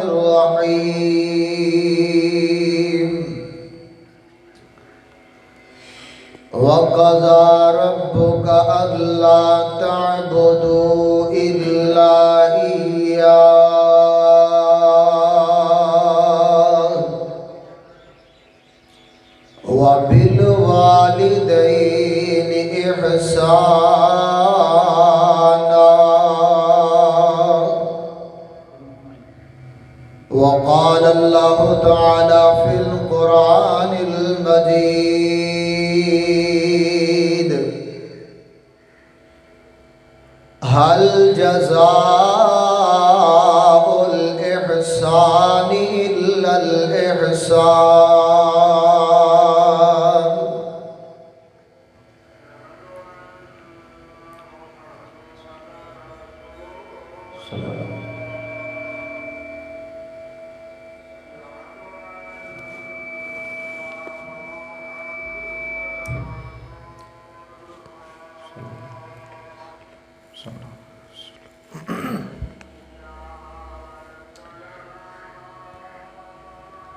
الرحيم وقضى ربك ألا تعبدوا إلا إياه وبالوالدين إحسانا وقال الله تعالى في القرآن المجيد هل جزاء الإحسان إلا الإحسان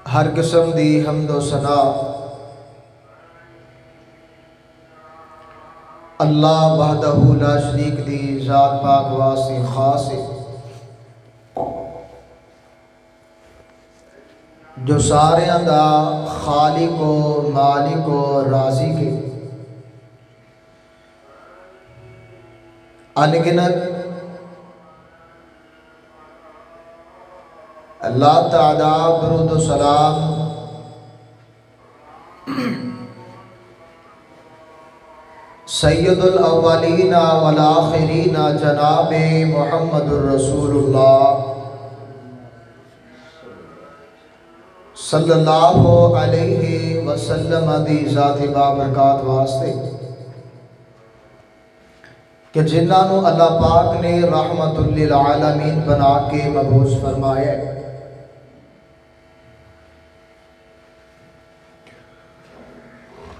ہر قسم دی حمد و ثنا اللہ وحدہ لا شریک دی ذات پاک واسطے خاص ہے جو سارے دا خالق و مالک و رازق ہے انگنت اللہ تعالیٰ درود و سلام سید الاولین والآخرین جناب محمد الرسول اللہ صلی اللہ علیہ وسلم دی ذات بابرکات واسطے کہ جنہوں اللہ پاک نے رحمت للعالمین بنا کے مبعوث فرمایا ہے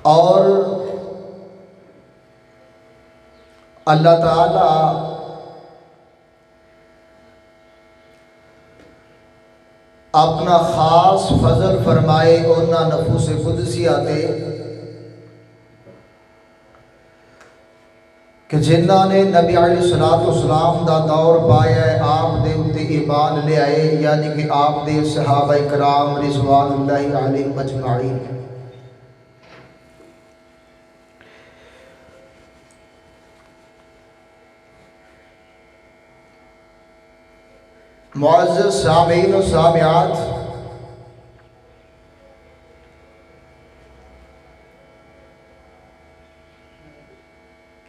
اور اللہ تعالی اپنا خاص فضل فرمائے اونا نفوس قدسیہ تے کہ جنہاں نے نبی علیہ السلام دا دور پایا ہے آپ دے اتے ایمان لے آئے یعنی کہ آپ دے صحابہ کرام رضوان اللہ علیہ مجمعین معزز سامعین و سامعات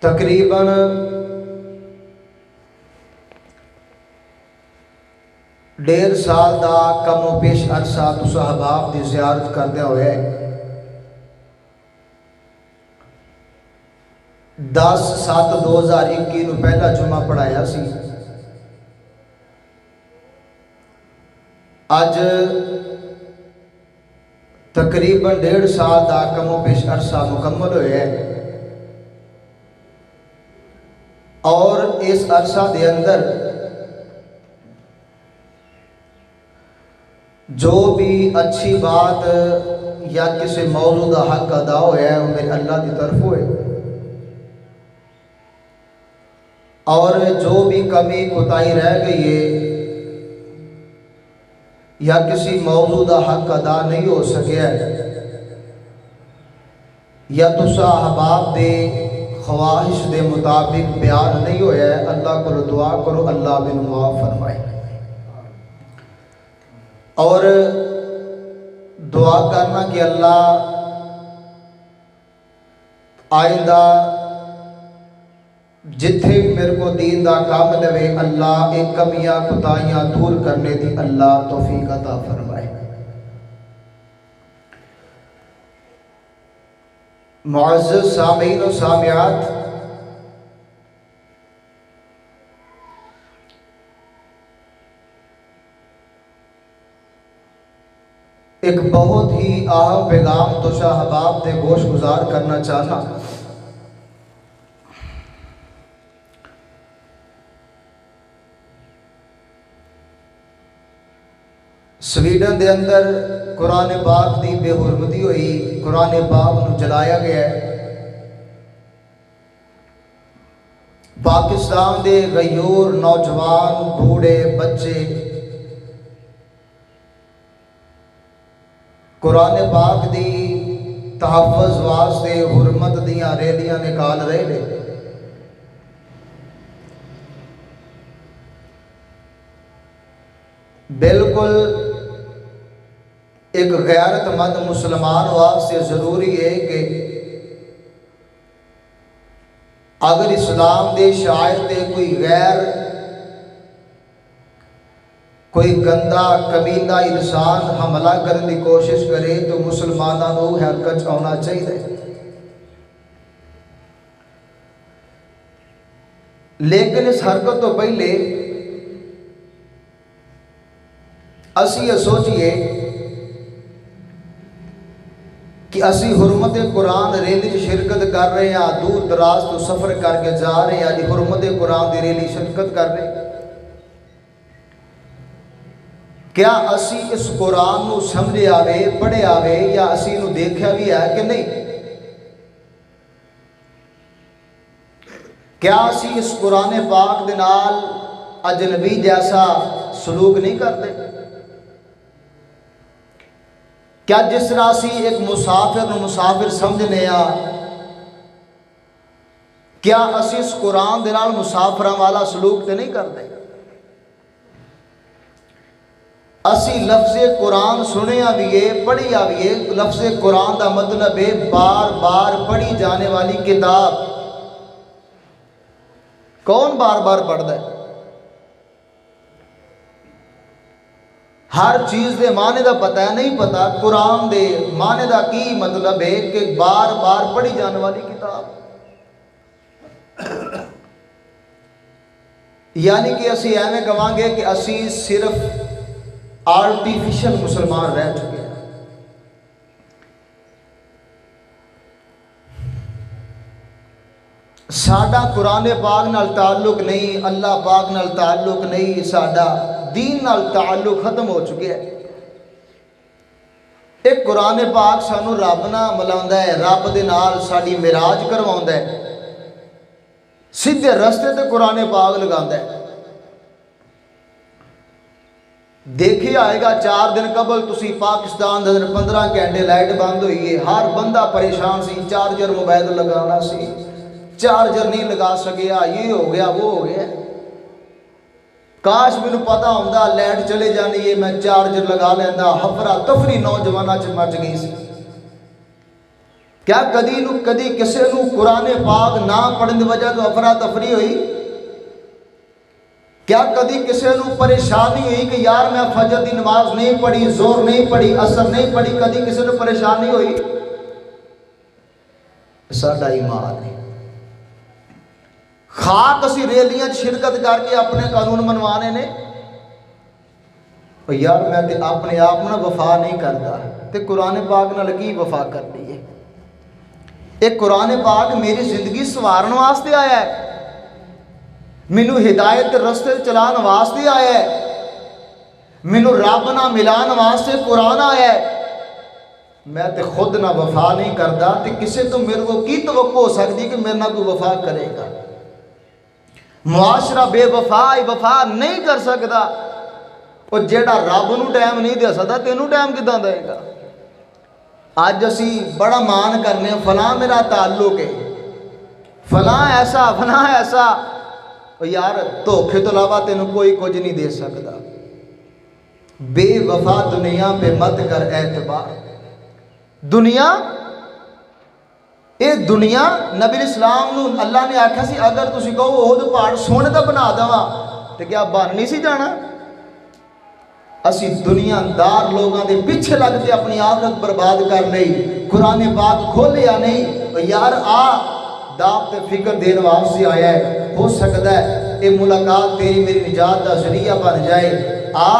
تقریباً ڈیڑھ سال دا کم و پیش عرصہ تسا احباب دی زیارت کردے ہوئے 10/7/2021 نو پہلا جمعہ پڑھایا سی اج تقریباً ڈیڑھ سال دا کم و پیش عرصہ مکمل ہوئے اور اس عرصہ دے اندر جو بھی اچھی بات یا کسی موضوع دا حق ادا ہویا ہے وہ میرے اللہ کی طرف ہوئے اور جو بھی کمی کوتاہی رہ گئی ہے یا کسی موضوع دا حق ادا نہیں ہو سکیا یا تسا احباب دے خواہش دے مطابق بیان نہیں ہویا ہے اللہ کو دعا کرو اللہ بن معاف فرمائے اور دعا کرنا کہ اللہ آئندہ جتھے بھی میرے کو دین دا کام لوے اللہ ایک کمیاں کوتاہیاں دور کرنے دی اللہ توفیق عطا فرمائے معزز سامعین و سامعات ایک بہت ہی اہم پیغام تو شاہ احباب دے گوش گزار کرنا چاہنا سویڈن دے اندر قرآن پاک دی بے حرمتی ہوئی، قرآن پاک نو جلایا گیا ہے۔ پاکستان دے غیور نوجوان بوڑھے بچے قرآن پاک دی تحفظ واسطے حرمت دیاں ریلیاں نکال رہے نے۔ بالکل ایک غیرت مند مسلمان واسطے ضروری ہے کہ اگر اسلام دے شاعر تے کوئی گندا کمینہ انسان حملہ کرنے کی کوشش کرے تو مسلمانوں کو حرکت آنا چاہیے۔ لیکن اس حرکت تو پہلے اسی یہ سوچئے کہ اسی حرمت قرآن ریلی شرکت کر رہے ہیں، دور دراز تو سفر کر کے جا رہے ہیں، جی حرمت قرآن دی ریلی شرکت کر رہے ہیں۔ کیا اسی اس قرآن نو سمجھے آوے پڑھے آوے یا اسی نو دیکھا بھی ہے کہ نہیں؟ کیا اسی اس قرآن پاک دے نال اجنبی جیسا سلوک نہیں کرتے؟ کیا جس طرح اسی ایک مسافر نو مسافر سمجھنے کیا اسی اس قرآن دے نال مسافراں والا سلوک تے نہیں کرتے؟ اسی لفظ قرآن سنیا بھی ہے پڑھیا بھی ہے۔ لفظ قرآن دا مطلب ہے بار بار پڑھی جانے والی کتاب۔ کون بار بار پڑھتا ہے؟ ہر چیز دے معنی دا پتہ ہے نہیں پتہ، قرآن دے معنی دا کی مطلب ہے کہ بار بار پڑھی جانے والی کتاب۔ یعنی کہ اسی ایویں کہاں گے کہ اسی صرف آرٹیفیشل مسلمان رہ چکے ہیں۔ ساڈا قرآن پاک نال تعلق نہیں، اللہ پاک نال تعلق نہیں، ساڈا دین نال تعلق ختم ہو چکے ہیں۔ ایک قرآن پاک سانو رب نال ملاوندا ہے، رب دے نال ساڈی معراج کرواوندا ہے، سیدھے رستے تے قرآن پاک لگاندا ہے۔ دیکھے آئے گا 4 دن قبل تسی پاکستان دے 15 گھنٹے لائٹ بند ہوئی ہے، ہر بندہ پریشان سی، چارجر موبائل لگانا سی، چارجر نہیں لگا سکیا، یہ ہو گیا وہ ہو گیا۔ کاش مینوں پتا ہوندا لائٹ چلے جانی ہے میں چارجر لگا لینا، ہفرا تفری نوجواناں چ مچ گئی سی۔ کیا کدی کسے نو قرآن پاک نہ پڑھن دی وجہ تو افرا تفری ہوئی؟ کیا کدی کسے نو پریشانی ہوئی کہ یار میں فجر دی نماز نہیں پڑھی، زور نہیں پڑھی، عصر نہیں پڑھی؟ کدی کسے نو پریشانی ہوئی؟ ساڈا ایمان ہے۔ خاک اسی ریلیاں شرکت کر کے اپنے قانون منوانے نے، یار میں تے اپنے آپ نہ وفا نہیں کرتا تے قرآن پاک نال کی وفا کرنی ہے؟ ایک قرآن پاک میری زندگی سوارن واسطے آیا ہے، مینوں ہدایت رستے چلان واسطے آیا ہے، مینوں رب نہ ملان واسطے قرآن آیا ہے۔ میں تے خود نہ وفا نہیں کرتا تے کسے تو میرے کو کی توقع ہو سکتی کہ میرے نہ کوئی وفا کرے گا؟ معاشرہ بے وفا نہیں کر سکتا، اور جیڑا رب نو ٹائم نہیں دے سکتا تینوں ٹائم کداں دے گا؟ آج اسی بڑا مان کرنے فلاں میرا تعلق ہے، فلاں ایسا فلاں ایسا، یار دھوکے تو علاوہ تینوں کوئی کچھ نہیں دے سکتا۔ بے وفا دنیا پہ مت کر اعتبار۔ دنیا دنیا نبی اسلام نو اللہ نے آکھا سی اگر تسی کہو احد پہاڑ سونے دا بنا دواں تے کیا بن نہیں سی جانا؟ اسی دنیا دار لوگاں دے پیچھے لگتے اپنی آخرت برباد کر لئی، قرآن پاک کھولیا نہیں۔ یار آ داغ تے فکر دین واسطے آیا ہے، ہو سکتا ہے یہ ملاقات تیری میری نجات دا ذریعہ بن جائے۔ آ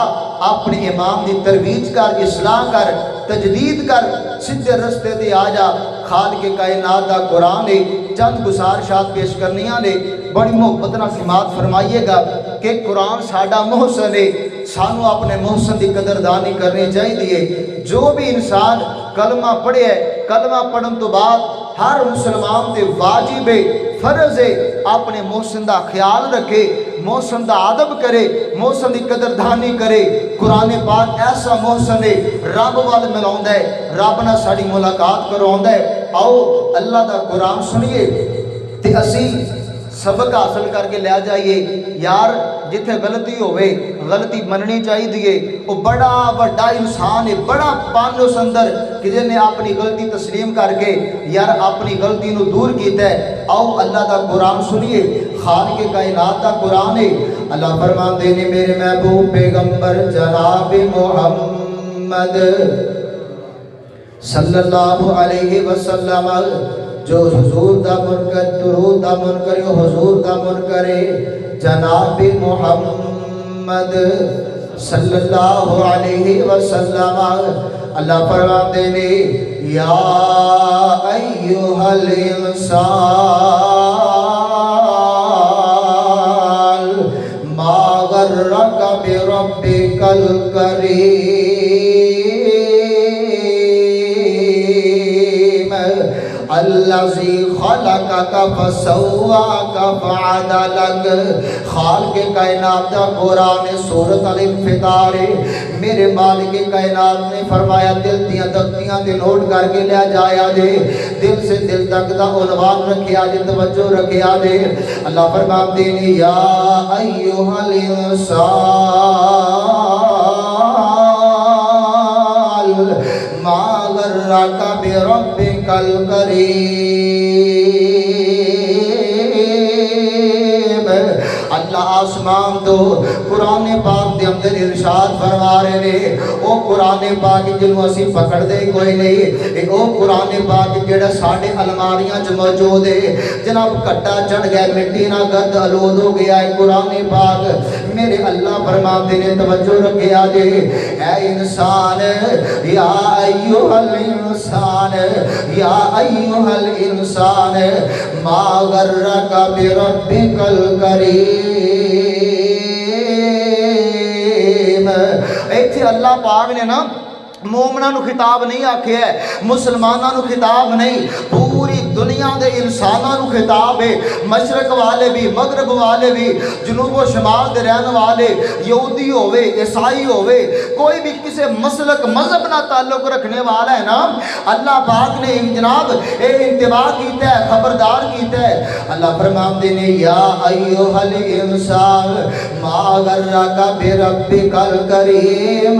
اپنے امام دی ترویج کر، اصلاح کر، تجدید کر، سیدھے رستے تے آ جا۔ خالق کائنات دا قرآن ہے، چند گزارشات پیش کرنیاں نے، بڑی محبت نال سماعت فرمائیے گا کہ قرآن ساڈا محسن ہے، سانو اپنے محسن دی قدردانی کرنی چاہیے۔ جو بھی انسان کلمہ پڑھے ہے، کلمہ پڑھن تو بعد ہر مسلمان تے واجب ہے، فرض ہے اپنے محسن دا خیال رکھے، محسن دا ادب کرے، محسن دی قدردانی کرے۔ قرآن پاک ایسا محسن ہے، رب وال ملاوندا ہے، رب نال ساڈی ملاقات کرواوندا ہے۔ آؤ اللہ دا قرآن سنیے تے اسی سبق حاصل کر کے لے جائیے۔ یار جتھے غلطی ہوئے غلطی مننی چاہیے، وہ بڑا بڑا انسان ہے، بڑا پن اس اندر کہ جن نے اپنی غلطی تسلیم کر کے یار اپنی غلطی نو دور کیتا ہے۔ آؤ اللہ دا قرآن سنیے، خالق کائنات دا قرآن ہے۔ اللہ فرماندے نے میرے محبوب پیغمبر جناب محمد صلی اللہ علیہ وسلم، جو حضور دا منکر درود دا منکر حضور دا منکر جناب محمد صلی اللہ علیہ وسلم۔ اللہ فرماتے نے یا ایھا الانسان ما غرک بربک الکریم الذی خلقک فسواک فعدلک۔ خالق کائنات دا قرآن سورۃ الانفطار، میرے مالک کائنات نے فرمایا دل دیاں تختیاں تے نوٹ کر کے لیا جایا جے، دل سے دل تک دا عنوان رکھیا جے، توجہ رکھیا جے۔ اللہ فرماتے ہیں یا ایھا الانسان ما غرک بربک الکریم۔ اللہ آسمان تو قرآن پاک دے اندر ارشاد فرما رہے نے، او قرآن پاک جنوں اسی پکڑ دے کوئی نہیں، او قرآن پاک جڑا ساڈے الماریاں چ موجود ہے، جناب کٹا چڑھ گیا، مٹی نہ گرد آلود ہو گیا ہے قرآن پاک۔ میرے اللہ فرماتے نے توجہ رکھیا جے، اے انسان یا ایھا الانسان یا ایھا الانسان ما غرک بربک الکریم۔ ایتھے اللہ پاک نے نا مومناں نو خطاب نہیں آکھیا ہے، مسلماناں نو خطاب نہیں، پوری دنیا دے انساناں نو خطاب ہے، مشرق والے بھی، مغرب والے بھی، جنوب و شمال دے رہن والے، یہودی ہوئے، عیسائی ہوئے، کوئی بھی کسی مسلک مذہب نہ تعلق رکھنے والا ہے نا، اللہ پاک نے جناب اے انتباہ کیتا ہے، خبردار کیتا ہے۔ اللہ فرماتے ہیں یا ایھا الانسان ما غرک بربک الکریم،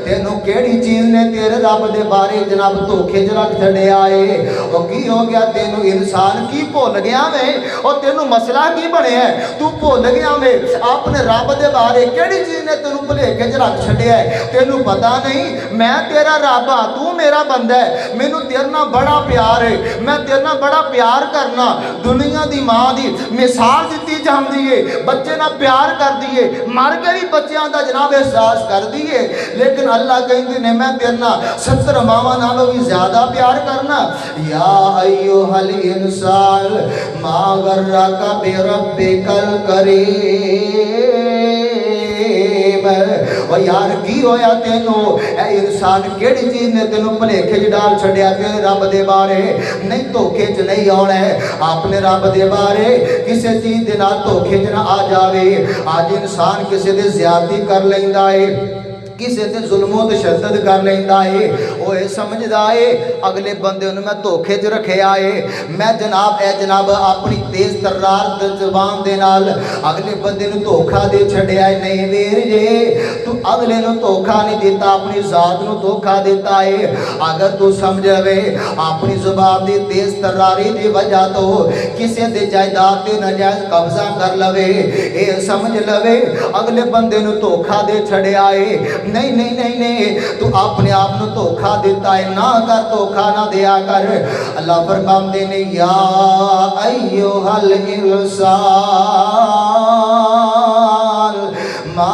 تینوں کیڑی چیز نے تیرے رب دے بارے جناب دھوکے چ رکھ چھڈیا ہے؟ او کی ہو گیا تینوں انسان کی بھول گیا میں؟ او تینوں مسئلہ کی بنیا ہے؟ تو بھول گیا میں اپنے رب دے بارے؟ کیڑی چیز نے تینوں بھلیکے چ رکھ چھڈیا ہے؟ تینوں پتہ نہیں میں تیرا رب ہاں، تو میرا بندہ ہے، مینوں تیرے نال بڑا پیار ہے، میں تیرے نال بڑا پیار کرنا۔ دنیا دی ماں دی مثال دتی جاندی ہے، بچے نال پیار کر دیے، مر کے بھی بچیاں دا جناب احساس کر دیے، لیکن اللہ کہندے نے میں تیرے نال 70 ماواں نالوں بھی زیادہ پیار کرنا۔ یا ایھا الانسان ما غرک بربک الکریم۔ او یار کی ہویا تینوں؟ اے انسان کیڑی چیز نے تینوں بھلیکے چ ڈال چھڈیا تیرے رب دے بارے؟ نہیں دھوکے چ نہیں آنا ہے، اپنے رب دے بارے کسے چیز دے نال دھوکے چ نہ آ جاوے۔ آج انسان کسے دے زیادتی کر لیندا ہے، کسی تے ظلم و تشدد کر لیندا ہے، وہ یہ سمجھدا ہے اگلے بندے نوں میں دھوکے چ رکھیا ہے، میں جناب اپنی تیز ترار زبان دے نال اگلے بندے نوں دھوکا دے چھڈیا ہے۔ نہیں ویر جے تو اگلے نوں دھوکا نہیں دیتا، اپنی ذات نوں دھوکا دیتا ہے۔ اگر تو سمجھ لوے اپنی زبان دی تیز تراری دی وجہ تو کسی دے جائیداد تے ناجائز قبضہ کر لوے، اے سمجھ لوے اگلے بندے نوں دھوکا دے چھڈیا ہے۔ نہیں نہیں نہیں نہیں، تو اپنے آپ نو دھوکا دیتا ہے، نہ کر، دھوکا نہ دیا کر۔ اللہ فرماتے ہیں یا ایھا الانسان ما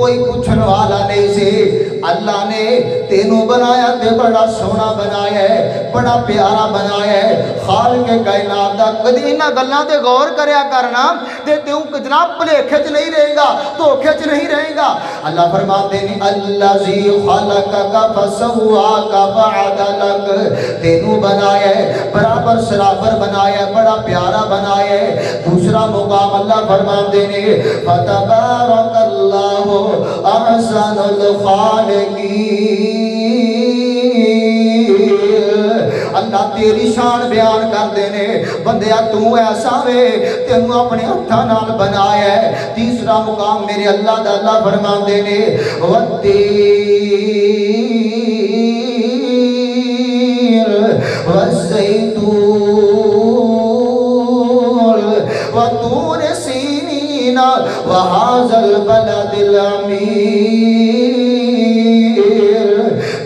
کوئی پوچھنے والا نہیں سی. اللہ نے تینوں بنایا تے بڑا سونا بنایا ہے, بڑا پیارا بنایا ہے. خالق کائنات دا کدی انہاں گلاں تے غور کریا کرنا تے تیوں جناب بھلیکھے چ نہیں رہے گا, دھوکھے چ نہیں رہے گا. اللہ فرماتے ہیں الذی خلقک فسواک فعدلک, تینوں بنایا ہے برابر سرابر بنایا ہے, بڑا پیارا بنایا ہے. دوسرا مقام اللہ فرماتے ہیں فتبارک اللہ احسن الخالقین. اللہ تیری شان بیان کر دینے بندیا تو ایسا وے تینوں اپنے ہتھاں نال بنایا ہے. تیسرا مقام میرے اللہ دا اللہ فرما دینے والتین والزیتون وطور سینین وہذا البلد الامین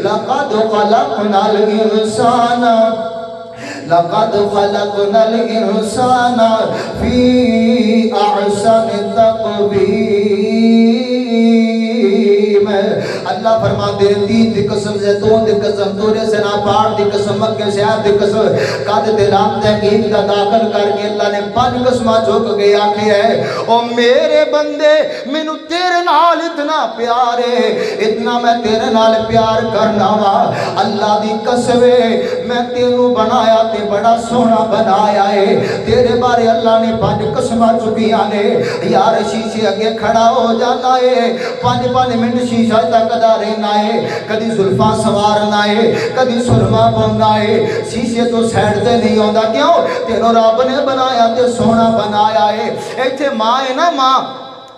لقد خلقنا الانسان فی احسن تقویم. اللہ فرماتے ہیں تین دی قسم, زیتون دی قسم, تورے سنا پہاڑ دی قسم, مکہ شہر دی قسم, قد دلام تحقیق کا داخل کر کے اللہ نے 5 قسمہ چوک گئے آکھے ہے او میرے بندے مینوں تیرے نال اتنا پیار ہے, اتنا میں تیرے نال پیار کرنا وا. اللہ دی قسم میں تینوں بنایا تے بڑا سونا بنایا ہے. تیرے بارے اللہ نے 5 قسمہ چکیاں نے. یار شیشے اگے کھڑا ہو جانا ہے 5 منٹ شیشہ تک دا رہنا ہے, کدی زلفاں سوارنا ہے, کدی سرما پاؤنا ہے, شیشے تو سائڈ تے نہیں ہوندا. کیوں؟ تینوں رب نے بنایا تے سونا بنایا ہے. ایتھے ماں ہے نا, ماں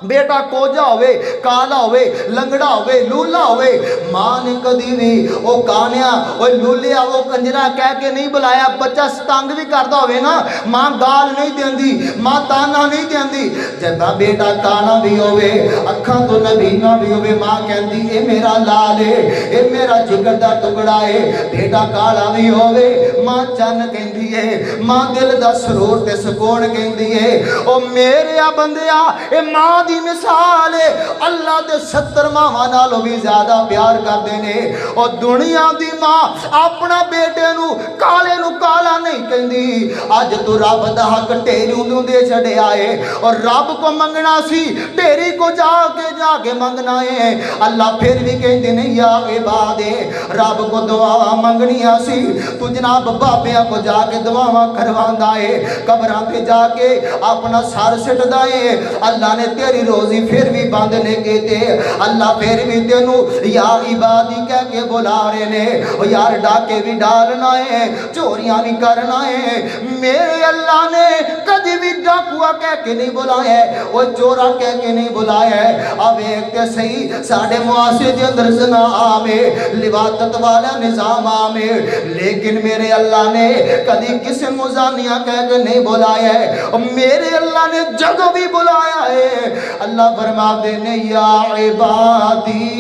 بیٹا کوجا ہوئے, کالا ہوئے, لنگڑا ہوئے, لولا ہوئے, ماں نے کدی بھی او کانیا او لولیا او کنجرا کہہ کے نہیں بلایا. بچہ ستنگ بھی کردا ہوئے نا, ماں گال نہیں دیندی, ماں تانا نہیں دیندی. جب بیٹا کانا بھی ہوئے, اکھاں تو نبینا بھی ہوئے, ماں کہندی اے میرا لال ہے, اے میرا جگر دا ٹکڑا ہے. بیٹا کالا بھی ہوئے, ماں چن کہندی ہے, ماں دل دا سرور تے سکون کہندی ہے. او میرے بندیا اے ماں دی مثال ہے. اللہ دے 70 ماں نالوں بھی زیادہ پیار کر دینے. اور دنیا دی ماں اپنا بیٹے نو کالے نو کالا نہیں کہندی. آج تو رب دا حق ٹیریوں نو دے چھڑے آئے, اور رب کو منگنا سی ٹیری کو جا کے منگنا ہے. اللہ پھر بھی کہندے نہیں یا عباد, رب کو دعا منگنیاں سی تو جناب بابیاں کو جا کے دعاواں کرواندا ہے, قبراں تے جا کے اپنا سر سٹدا ہے. اللہ نے تیری روزی پھر بھی بند نہیں کیتے. اللہ پھر بھی تینوں یا عبادی کہہ کے بلا رہے نے. یار ڈاکے بھی ڈالنا ہے, چوریاں بھی کرنا ہے. میرے اللہ نے کدی بھی ڈاکوا کہہ کے نہیں بلایا ہے, وہ چورا کہہ کے نہیں بلایا ہے. اب ایک تے صحیح ساڑھے معاشرے دے اندر زنا عام ہے, لواطت والا نظام عام ہے, لیکن میرے اللہ نے کدی کسی مزانیہ کہہ کے نہیں بلایا ہے. میرے اللہ نے جگہ بھی بلایا ہے. اللہ فرما دینے یا عبادی,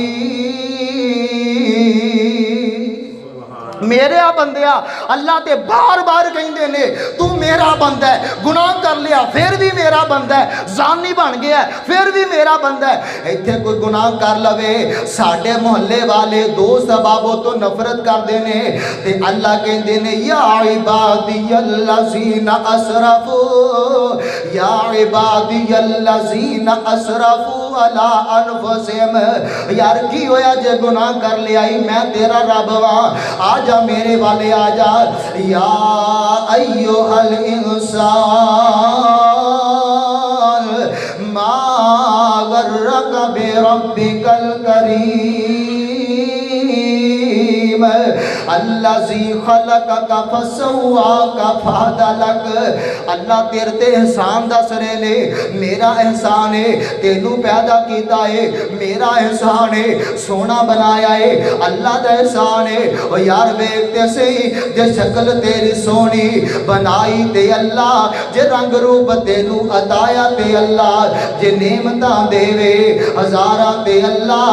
میرے بندیا اللہ تے بار بار کہندے نے تو میرا بندہ ہے. گناہ کر لیا پھر بھی میرا بندہ ہے, زانی بن گیا ہے پھر بھی میرا بندہ ہے. ایتھے کوئی گناہ کر لوے, ساڈے محلے والے دوست بابوں تو نفرت کر دینے تے اللہ کہندے نے یا عبادی الذین اسرفوا, یا عبادی الذین اسرفوا علی انفسہم. یار کی ہویا جے گناہ کر لیا ہی, میں تیرا رب ہاں, آجا میرے والے آجا. یا ایوہ الانسان ما غرک بربک الکریم الذی خلقک فسواک فعدلک. اللہ تیرے تے احسان دس رہے نے, میرا احسان ہے تینوں پیدا کیتا ہے, میرا احسان ہے سونا بنایا ہے, اللہ دا احسان ہے. اور یار ویکھتے سی جے شکل تیری سونی بنائی تے اللہ, جے رنگ روپ تینوں عطایا تے اللہ, جے نعمتاں دے ہزاراں تے اللہ,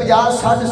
50-60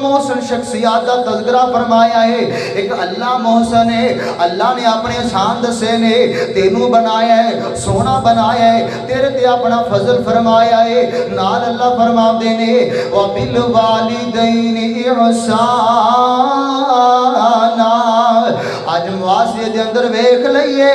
محسن شخصیات کا تذکرہ فرمایا ہے. ایک اللہ محسن ہے, اللہ نے اپنے احسان دسے نے, تینوں بنایا ہے, سونا بنایا ہے, تیرے تے اپنا فضل فرمایا ہے. نال اللہ فرماندے نے وَبِالْوَالِدَيْنِ إِحْسَانًا. اج معاشرے دے اندر ویکھ لئیے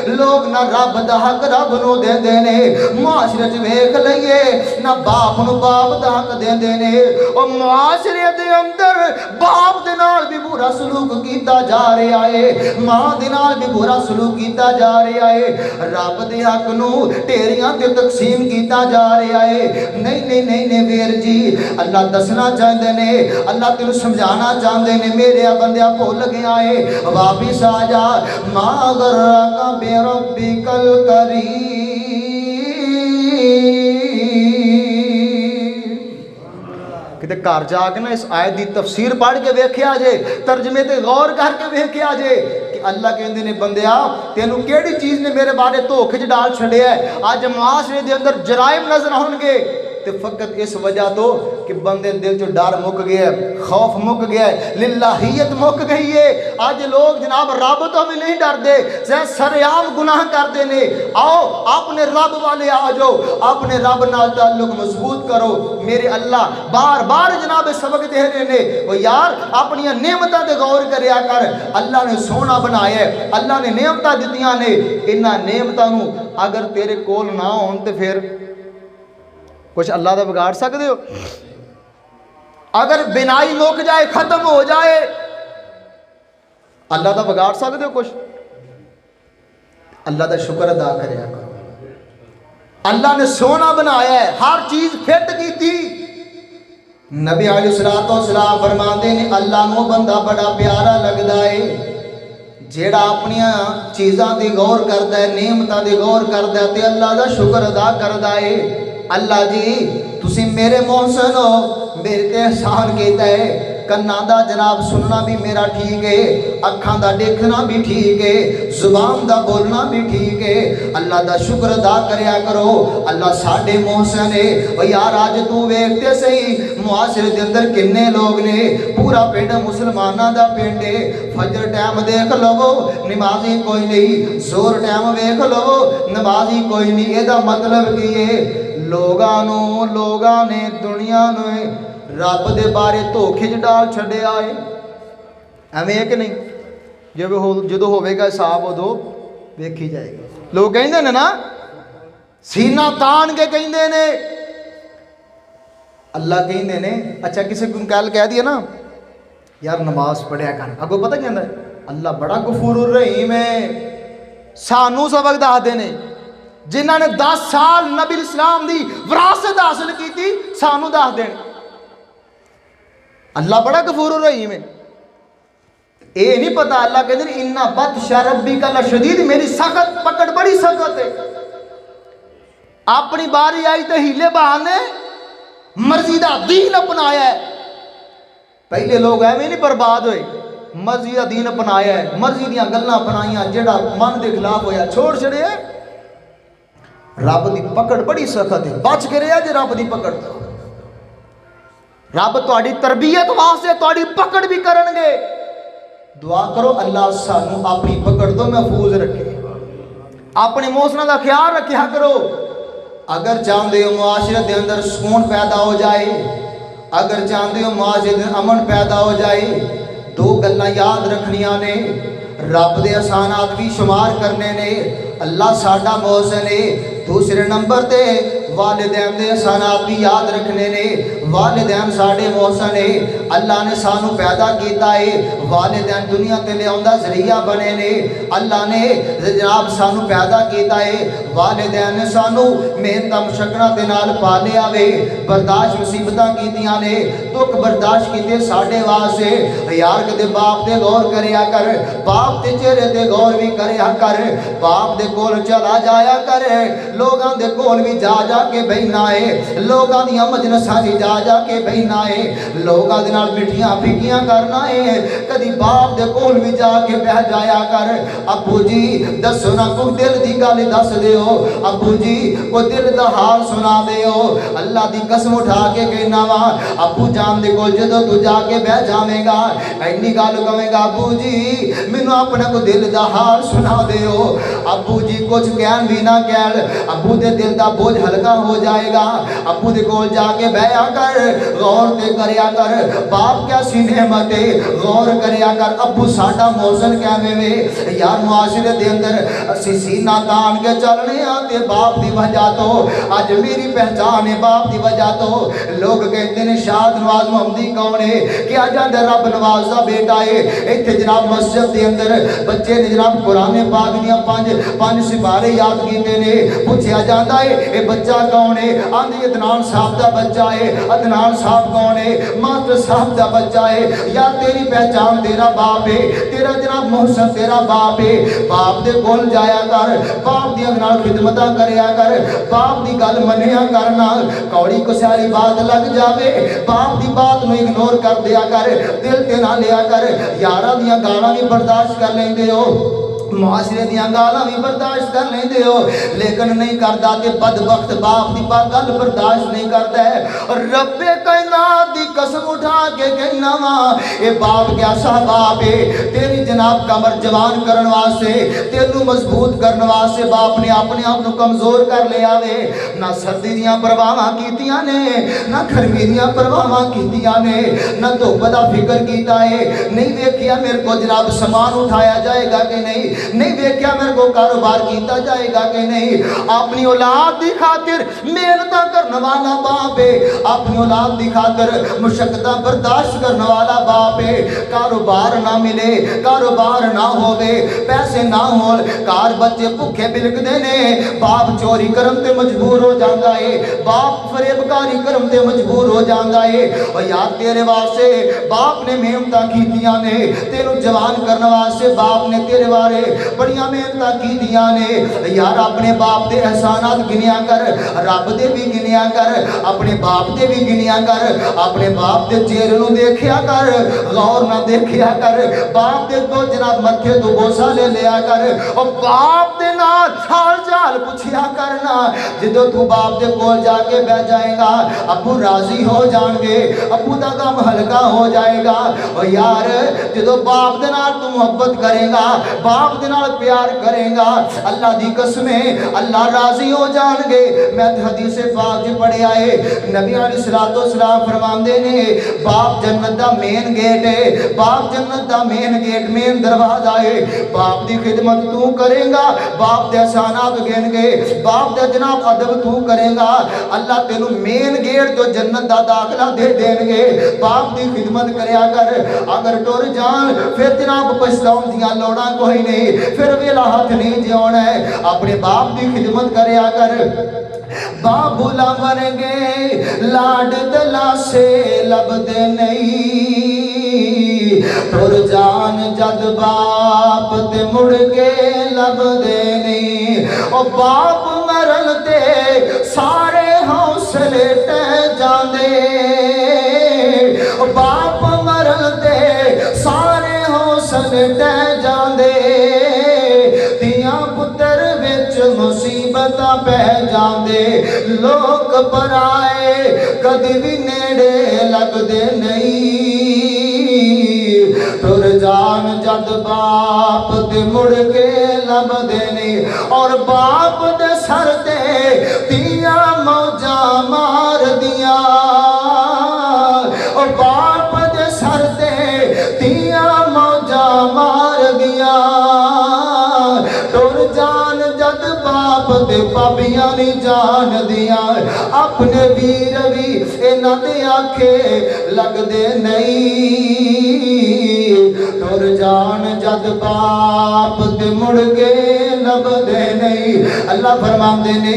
لوگ نہ رب دا حق رب نو دیندے نے, معاشرے وچ ویکھ لئیے نہ باپ نو باپ دا حق دیندے نے. او معاشرے دے اندر باپ دے نال بھی برا سلوک کیتا جا رہا ہے, ماں دے نال بھی برا سلوک کیتا جا رہا ہے, رب دے حق نو ٹیریاں تے تقسیم کیتا جا رہا ہے. نہیں نہیں نہیں نہیں ویر جی, اللہ دسنا چاہندے نے, اللہ تینوں سمجھانا چاہندے نے, میرے بندیا بھول گیا ہے واپس آ جا. ما غرک بربک الکریم. کتے گھر جا کے نا اس آیت دی تفسیر پڑھ کے ویکھیا جے, ترجمے تے غور کر کے ویکھیا جے کہ اللہ کہندے نے بندیا تینوں کیڑی چیز نے میرے بارے دھوکے چ ڈال چھڑیا ہے. اج معاشرے دے اندر جرائم نظر آن گے تے فقط اس وجہ تو کہ بندے دل چ ڈر مک گیا ہے, خوف مک گیا ہے, للہیت مک گئی ہے. اج لوگ جناب رب تو بھی نہیں ڈردے, سریعام گناہ کرتے نے. آؤ اپنے رب والے آ جاؤ, اپنے رب نال تعلق مضبوط کرو. میرے اللہ بار بار جناب سبق دے رہے نے, وہ یار اپنی نعمتاں تے غور کریا کر. اللہ نے سونا بنایا ہے, اللہ نے نعمتاں دتیاں نے, انہاں نعمتاں نو اگر تیرے کول نہ ہون تے پھر کچھ اللہ دا بگاڑ سکتے ہو؟ اگر بنائی مک جائے ختم ہو جائے اللہ دا بگاڑ سکتے ہو کچھ؟ اللہ دا شکر ادا کریا کرو. اللہ نے سونا بنایا ہے, ہر چیز فٹ کی تھی. نبی علیہ السلام فرماندے نے اللہ نو بندہ بڑا پیارا لگدا ہے جیڑا اپنی چیزاں دی غور کردا ہے, نعمتاں دی غور کردا ہے تے اللہ دا شکر ادا کردا ہے. اللہ جی تسی میرے محسن ہو, میرے تے احسان کیتا ہے. کنا دا جناب سننا بھی میرا ٹھیک ہے, اکھاں دا دیکھنا بھی ٹھیک ہے, زبان دا بولنا بھی ٹھیک ہے. اللہ دا شکر ادا کریا کرو. اللہ ساڈے محسن ہے. او یار اج تو ویکھتے سہی معاشرے دے اندر کنے لوگ نے, پورا پنڈ مسلماناں دا پنڈ ہے. فجر ٹائم دیکھ لو نمازی کوئی نہیں, زور ٹائم ویکھ لو نمازی کوئی نہیں. اے دا مطلب کی ہے لوگاں نے دنیا نے رب دے بارے دھوکے چ ڈال چھڈیا ہے. ایویں کہ نہیں, جدو ہوے گا حساب ادو ویکھی جائے گی. لوگ کہندے نے نا سینہ تان کے کہندے نے, اللہ کہندے نے اچھا کسی کو کل کہہ دیا نا یار نماز پڑھیا کر, اگوں پتہ کہندا ہے اللہ بڑا غفور الرحیم ہے. سانوں سبق دس دے نے جنہاں نے 10 سال نبی اسلام دی وراثت حاصل کی تھی, سانوں دس دین اللہ بڑا غفور الرحیم ہے. اے نہیں پتا اللہ کہتے ہیں اِنَّ بَطْشَ رَبِّكَ لَشَدِيدٌ, میری سخت پکڑ بڑی سخت ہے. اپنی باری آئی تو ہیلے بہانے مرضی دا دین اپنایا ہے. پہلے لوگ ایویں نہیں برباد ہوئے, مرضی دا دین اپنایا ہے, مرضی دیاں گلاں اپنائیاں, جڑا من دے خلاف ہویا چھوڑ چھڑے. رب دی پکڑ بڑی سخت ہے, بچ کے رہیا جے رب دی پکڑ تو. رب تہاڈی تربیت واسطے تہاڈی پکڑ بھی کرن گے. دعا کرو اللہ سانو اپنی پکڑ تو محفوظ رکھے, اپنے محسناں دا خیال رکھیا کرو. اگر چاہندے ہو معاشرے دے اندر سکون پیدا ہو جائے, اگر چاہندے ہو معاشرے دے امن پیدا ہو جائے, دو گلاں یاد رکھنیاں نے. رب دے احسانات بھی شمار کرنے نے. اللہ ساڈا محسن ہے. دوسرے نمبر تے والدین دے احسانات بھی یاد رکھنے نے. والدین ساڈے محسن ہے. اللہ نے سانو پیدا کیتا ہے, والدین دنیا تے لے آندا ذریعہ بنے نے. اللہ نے جناب سانو پیدا کیتا ہے, والدین نے سانو محنت مشقت دے نال پالیا وے, برداشت مصیبتاں کیتیاں نے, دکھ برداشت کیتے ساڈے واسطے. یار کدے باپ تے غور کریا کر, باپ تے چہرے تے غور بھی کریا کر, باپ دے کول چلا جایا کر, لوگاں دے کول بھی جا کے بہنا ہے لوگاں دیاں مجلساں جا جا کے بہنا ہے لوگاں دے نال مٹھیاں پھکیاں کرنا ہے کدی باپ دے کول بھی جا کے بہ جایا کر ابو جی دسو نا کوئی دل دی گل دس دیو ابو جی کوئی دل دا حال سنا دیو اللہ دی قسم اٹھا کے کہنا وا ابو جان دے کول جدوں تو جا کے بہ جاویں گا اینی گل کہے گا ابو جی مینوں اپنا کو دل دا حال سنا دیو ابو جی کچھ کہن بھی نہ کہل ابو دے دل دا بوجھ ہلکا ہو جائے گا ابو دے کول جا کے بیعا کر غور تے کریا کر باپ کیسی نعمت ہے غور کریا کر ابو ساڈا موزن کیویں وے یار معاشرے دے اندر اسی سینہ تان کے چلنے آ تے باپ دی وجہ تو اج میری پہچان ہے باپ دی وجہ تو لوگ کہتے ہیں شاد نواز محمدی کون ہے کہ آ جاندے رب نواز دا بیٹا ہے ایتھے جناب مسجد دے اندر بچے نے جناب قرآن پاک دیاں پانچ سپارے یاد کیتے نے پوچھا جاتا ہے اے بچہ کون ہے آندھی عدنان صاحب دا بچہ ہے عدنان صاحب کون ہے ماسٹر صاحب دا بچہ ہے یا تیری پہچان تیرا باپ ہے تیرا جناب محسن تیرا باپ ہے باپ دے کول جایا کر باپ دی نال خدمتاں کریا کر باپ دی گل منیا کرنا کوڑی کو ساری بات لگ جاوے باپ دی بات نو اگنور کر دیا کر دل تے نہ لیا کر یاراں دیاں گالاں بھی برداشت کر لیندے ہو معاشرے دیاں گالاں بھی برداشت کر لیندے ہو لیکن نہیں کردا تے بدبخت باپ دی گل برداشت نہیں کردا ہے اور رب کائنات دی قسم اٹھا کے کہنا وا اے باپ کیسا باپ ہے تیری جناب کمر جوان کرن واسطے تینوں مضبوط کرن واسطے باپ نے اپنے آپ نو کمزور کر لیا وے نہ سردی دیاں پرواہاں کیتیاں نے نہ گرمی دیاں پرواہاں کیتیاں نے نہ دھوپ دا فکر کیتا ہے نہیں ویکھیا میرے کو جناب سامان اٹھایا جائے گا کہ نہیں ویکھیا میرے کو کاروبار کیتا جائے گا کہ نہیں اپنی اولاد دی خاطر محنتاں کرنے والا باپ ہے اپنی اولاد دی خاطر مشقتاں برداشت کرنے والا باپ ہے کاروبار نہ ملے کاروبار نہ ہوے پیسے نہ ہون کار بچے بھوکے بلکدے نے باپ چوری کرن تے مجبور ہو جاندا ہے باپ فریب کاری کرن تے مجبور ہو جاندا ہے او یار تیرے واسطے باپ نے محنتاں کیتیاں نے تینوں جوان کرنے واسطے باپ نے تیرے وارے بڑیاں محنتاں کیتیاں نے یار اپنے باپ دے احسانات گنیا کر رب دے بھی گنیا کر اپنے باپ دے بھی گنیا کر اپنے باپ دے چہرے نو دیکھیا کر غور نہ دیکھیا کر باپ دے تو جناب متھے تو بوسا لے لیا کر اور باپ دے نال حال چال پوچھیا کرنا جدوں تو باپ دے کول جا کے بیٹھ جائے گا ابو راضی ہو جان گے ابو دا غم ہلکا ہو جائے گا اور یار جدوں باپ دے نال تو محبت کرے گا باپ دے نال پیار کرے گا اللہ دی قسمیں اللہ راضی ہو جان گے میں حدیث پاک جی پڑھیا ہے نبی علیہ السلام فرماندے نے باپ جنت دا مین گیٹ ہے باپ جنت دا مین گیٹ مین دروازہ ہے باپ دی خدمت تو کرے گا باپ دے احسانات گن گے باپ دے جناب ادب تو کرے گا اللہ تینوں مین گیٹ تو جنت دا داخلہ دے دین گے باپ دی خدمت کریا کر اگر ٹر جان پھر جناب پچھتاؤن دیاں لوڑاں کوئی نہیں پھر ویلا ہاتھ نہیں جوڑنا ہے اپنے باپ دی خدمت کریا کر باپ بھولا ورگے لاڈ دلا سے لب دے نہیں ٹر جان جد باپ تے مڑ کے لب دے نہیں او باپ مرن تے سارے حوصلے ٹہ جاندے او باپ مرن تے سارے حوصلے ٹہ جاندے تیاں پتر وچ مصیبتاں پہ جاندے لوگ پرائے کدی بھی نیڑے لگ دے نہیں ٹر جان جد باپ تے مڑ کے لب دے نہیں اور باپ دے سر تے تیاں موجاں مار دیاں اور باپ دے سر تے تیاں موجاں مار دیاں ٹر جان جد باپ تے پاپیاں نہیں جان دیاں اپنے ویر بھی انہاں دے آکھے لگ دے نہیں ٹر جان جد باپ تے مڑ کے لب دے نہیں اللہ فرماندے نے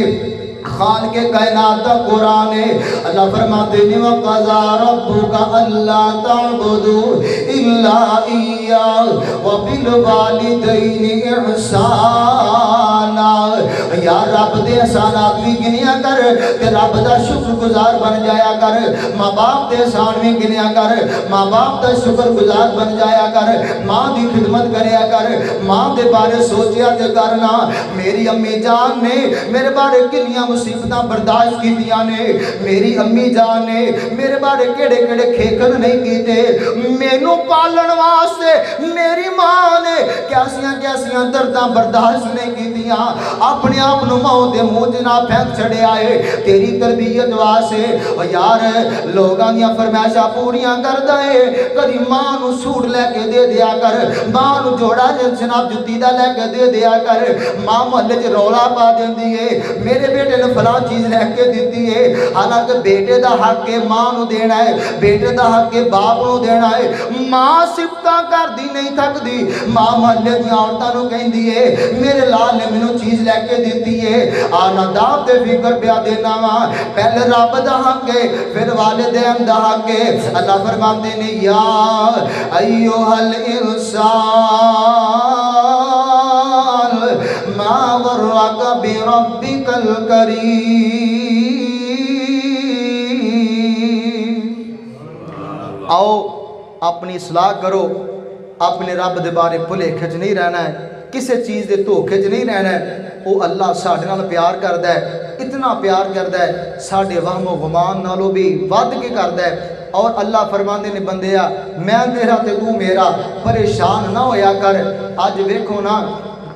خالق کائنات دا قرآن ہے۔ اللہ فرماتے ہیں وَقَضَى رَبُّكَ أَلَّا تَعْبُدُوا إِلَّا إِيَّاهُ وَبِالْوَالِدَيْنِ إِحْسَانًا۔ یا رب دے احسانات بھی گنیا کر تے رب دا شکر گزار بن جایا کر، ماں باپ دے احسان بھی گنیا کر، ماں باپ دا شکر گزار بن جایا کر، ماں دی خدمت کریا کر، ماں دے بارے سوچیا تے کرنا۔ میری امی جان نے میرے بارے کنیاں مصیبتاں برداشت کیتیاں نے، میری امی جان نے میرے بارے کیڑے کیڑے کھیکن نہیں کیتے، مینوں پالن واسطے میری ماں نے کیسیاں درداں برداشت نہیں کیتیاں، اپنے آپ نو موت دے منہ تے نہ پھینک چھڑیا ہے تیری تربیت واسطے۔ او یار لوگاں دیاں فرمائشاں پوریاں کردا ہے، کدی ماں نو سوٹ لے کے دے دیا کر، ماں نو جوڑا جناب جُتی دا لے کے دے دیا کر، ماں محلے چ رولا پا دیندی ہے میرے بیٹے نے فلاں چیز لے کے دیتی ہے، حالانکہ بیٹے دا حق ہے ماں نو دینا ہے، بیٹے دا حق ہے باپ نو دینا ہے۔ ماں صفتاں کردی نہیں تھکدی، ماں محلے دیاں عورتاں نو کہندی ہے میرے لال نے مینوں چیز لے کے دیتی ہے، آنا داپ دے فکر پیا دینا وا، پہلے رب دا حق ہے پھر والدین دا حق ہے۔ اللہ فرماتے ہیں یا ایھا الانسان ما غرک بربک الکریم۔ آؤ اپنی اصلاح کرو، اپنے رب دے بارے بھلیکھے چ نہیں رہنا ہے، کسی چیز دے دھوکھے چ نہیں رہنا ہے۔ وہ اللہ ساڈے نال پیار کردا ہے، اتنا پیار کردا ہے ساڈے وہم و گمان نالوں بھی ود کے کردا ہے۔ اور اللہ فرماندے نے بندیا میں تیرا تے تو میرا، پریشان نہ ہویا کر۔ اج ویکھو نا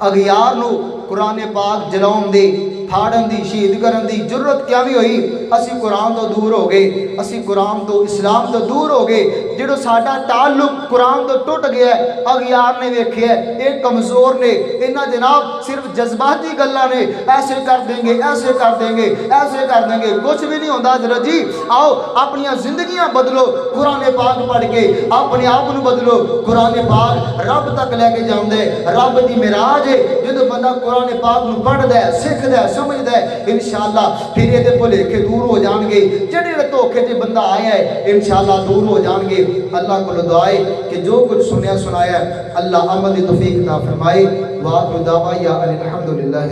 اغیار نو قرآن پاک جلاؤن دی، پھاڑن دی، شہید کرن دی ضرورت کیا بھی ہوئی؟ اسی قرآن تو دور ہو گئے، اسی قرآن تو اسلام تو دور ہو گئے، جڑو ساڈا تعلق قرآن تو ٹوٹ گیا ہے۔ اغیار نے ویکھیا ہے ایک کمزور نے، انہاں جناب صرف جذباتی گلاں نے، ایسے کر دیں گے، ایسے کر دیں گے، ایسے کر دیں گے، کچھ بھی نہیں ہوندا حضرت جی۔ آؤ اپنی زندگیاں بدلو قرآن پاک پڑھ کے، اپنے آپ نو بدلو۔ قرآن پاک رب تک لے کے جاندے، رب دی معراج ہے جدوں بندہ قرآن پاک نو پڑھدا ہے، سکھدا ہے، سمجھدا ہے، انشاءاللہ پھر یہ بھلیکھے دور ہو جان گے، جڑے دھوکھے چ بندہ آیا ہے انشاءاللہ دور ہو جان گے۔ اللہ کو دعا ہے کہ جو کچھ سنیا سنایا ہے اللہ عمل توفیق عطا فرمائے۔ وآخر دعوانا الحمدللہ۔